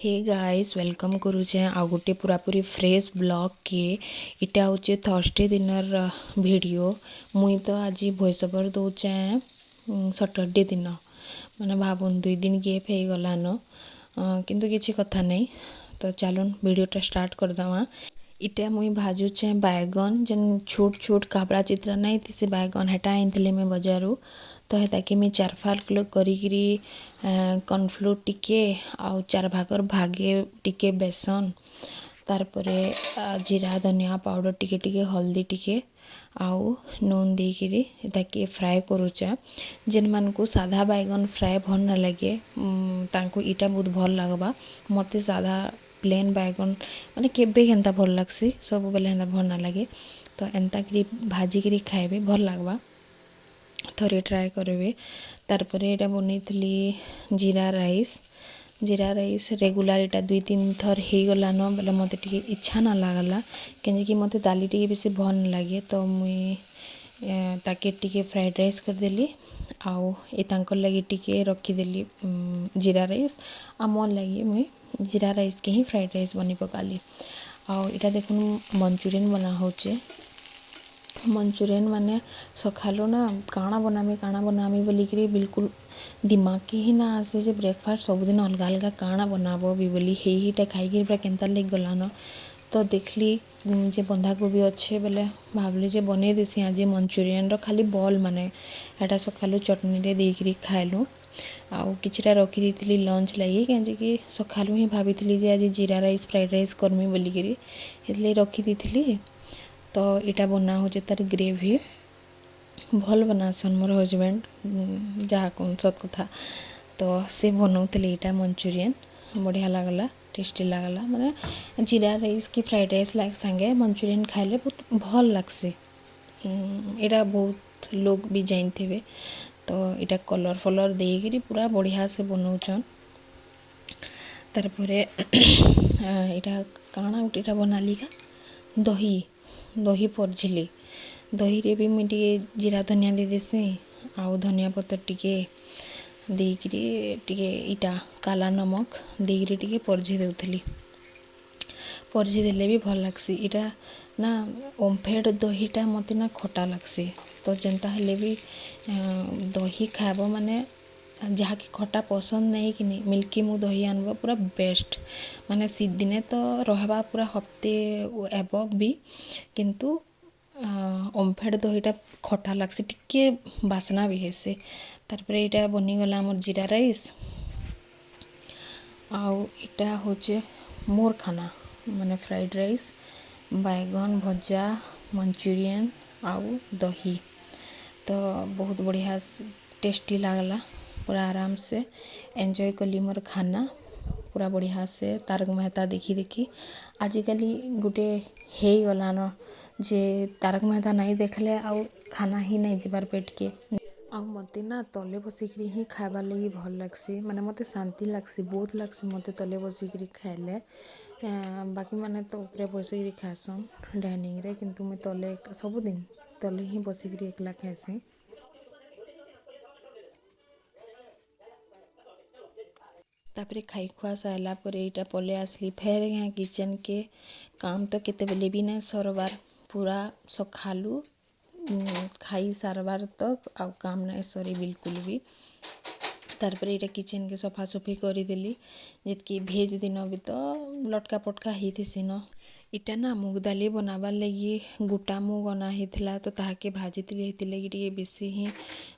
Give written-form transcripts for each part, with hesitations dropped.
Hey guys welcome करुचे आ गोटे पूरापूरी फ्रेश ब्लॉग के इटा हूँ थर्सडे दिनर वीडियो मुई तो आज वॉइस ओवर दौचे सैटरडे दिन मैंने भावुन 2 दिन गैप हो गलान किंतु किसी कथा नहीं। तो चलन वीडियोटा स्टार्ट करदमा। इटा मुई भाजुचे बैगन जेन छोट छोट काबड़ा चित्रा नहीं थी से बैगन हेटा आनी मैं बजारू। तो हेता कि मैं 4 किलो करी कॉर्नफ्लोर टिके आउ 4 भागर भागे टिके बेसन तारपरे जीरा धनिया पाउडर टिके टिके हल्दी टिके आउ नून देकिरी ताकि फ्राए करूचा। जेन मान को साधा बैगन फ्राए भल ना लगे तांको इटा बहुत भल लगवा। मते साधा प्लेन बैगन माने केबे केनता भल लगसी सब बेले हेन्ता भल ना लगे। तो एंता करी भाजिकी खाइबे भल लगवा थोड़े ट्राए करेंगे। तारपरे एटा बनईली जीरा राइस रेगुलर एटा 2-3 थर हो गलान बेले मत इच्छा ना लगला कि मत दाली टी बेसी भल ना लगे। तो मुई ताके टिके फ्राइड राइस करदेली आउ ए तांकर लगी टिके रखीदेली जीरा राइस आ मोर लगी मुई जीरा राइस के ही फ्राइड राइस बनी पकाली। आउ इटा देखुन मंचूरियन बना होचे। मंचूरियन माने सखालो ना काଣା बनामी बोलिकी बिल्कुल दिमाग के ही ना आसे जे ब्रेकफास्ट सबुदिन अलग अलग काଣା बनाबो भी बोली हेटा खाई पूरा केन्ता लग गलान। तो देखली जे बंधाकोबी अच्छे बेले भावली जे बने देसी आज मंचूरियन खाली बॉल माने एटा सखालु चटनी रे देकरी खाइलु आउ किछटा रखी दी लंच लगी कि सखालु ही भाभी जे आज जीरा राइस फ्राइड राइस करमी बोलिकी इसलिए रखी दी। तो इटा बना हो तार ग्रेवी भल बनासन मोर हजबैंड जहाँ कौन सत कथा। तो से बनाऊले यहाँ मंचूरियन बढ़िया लगला टेस्टी लगला माने जीरा राइस कि फ्राइड राइस संगे मंचूरियन खाइले बहुत भल लगसे। यहाँ बहुत लोग भी जानते। तो यहाँ कलर फलर देकरी पूरा बढ़िया से बनाऊन। तारपरे यहाँ काଣା गोटेटा बनाली का दही परझिली दही रे भी मुझे जीरा धनिया दे देसी आउ धनिया पत्तर टिके देकरी टिके इटा काला नमक देकरी टिके परझी देउथली। परझी देले भी भल लगसी। इटा ना ओम्फेड दहीटा मते ना खटा लगसी। तो जेनता हेले भी दही खाइब माने जहाँ की खटा पसंद नहीं कि नहीं मिल्की मु दही आनब पूरा बेस्ट माने दिने तो रहबा पूरा हफ्ते एबव भी किंतु ओम्फेड दहीटा खटा लगसी टिके बासना भी हेसे। तारपरे इटा बनीगला आमर जीरा राइस आउ इटा होचे मोर खाना माने फ्राइड राइस बैगन भजा मंचूरियन आउ दही। तो बहुत बढ़िया टेस्टी लगला पूरा आराम से एंजॉय कली मोर खाना पूरा बढ़िया से तारक मेहता देखी आजिकल गोटे हो गलान जे तारक मेहता नहीं देखले आउ खाना ही नहीं जबार पेट के आउ मते ना तले बसिकी ही खाइबार लगी भल लगसी माने मते शांति लगसी बहुत लगसी मते तले बसिकी खाइले। बाकी माने तो ऊपर बसिकी खासन डाइनिंग रे किंतु मैं तले सबुदिन तले ही बसिकी एकला खाइसी। तापरे खाई खुआ सारा पर यहाँ पले आसली फेर यहाँ किचन के काम तो केते बेले भी ना सरबार पूरा सखालु खाई सारबार तक आउ काम नहीं सरी बिल्कुल भी। तारपर यहाँ किचन के सफा सफी करदेली जितकी भेज दिन भी तो लटका पटका ही सीन। इटा ना मुग दाली बनाबार लगी गोटा मुग अना होता तो ताके भाजी लगी बेसी ही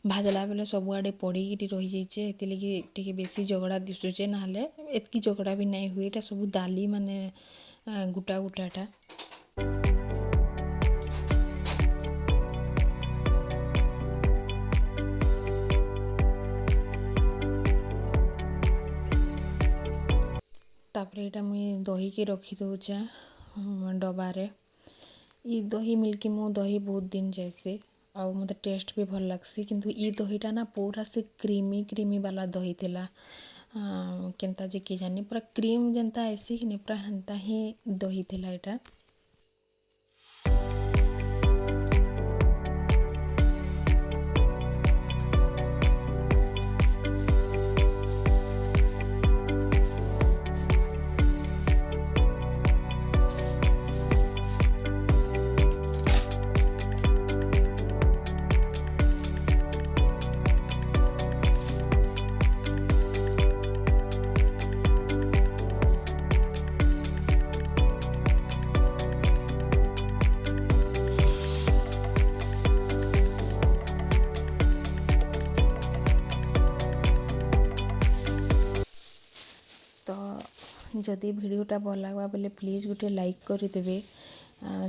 भाजला बेले सबुआड़े पड़ी रही जाइए लगी बेसी झगड़ा दिशुचे ना एतकी झगड़ा भी नहीं हुए सब दाली माने गोटा गोटाटा। तापर यहाँ मुई दही के रखी दूचे डबारे ई दही मिल्की मु दही बहुत दिन जैसे आउ मत टेस्ट भी भल लगसी किंतु ई दहीटा ना पूरा से क्रीमी वाला दही थिला केनता जे कि जानी पूरा क्रीम जनता ऐसी कि नहीं पूरा हेन्ता ही दही थिला एटा। जदि भिडियोटा भल लगवा बोले प्लीज़ गोटे लाइक करदेवे।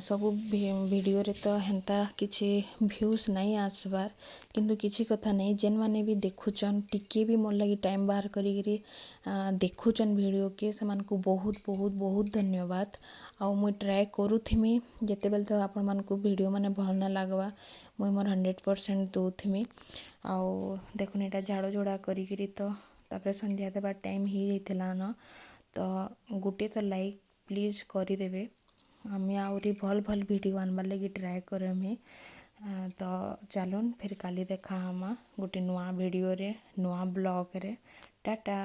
सबू भिडियो तो हेन्ता किसी भ्यूज नहीं आसबार, किंतु किसी कथा नहीं, जेन माने भी देखुचन टिके भी मोर लगी टाइम बाहर करी देखुचन वीडियो के को बहुत बहुत बहुत धन्यवाद। आउ मुई ट्राए करूथिमी जिते बेले तो आपण मानकु वीडियो माने भल ना लगवा मुई मोर 100% दूथिमी। आउ देखुन एटा झाड़ जोड़ा करी तो तापर संध्या देवा टाइम ही जाइतिला न, तो गोटे तो लाइक प्लीज करदेवे। आम आहरी भल भल वीडियो आनबार लगी ट्राए करमे। तो चलुन फिर काली देखा हमा गोटे नुआ वीडियो रे नुआ ब्लॉग रे। टाटा।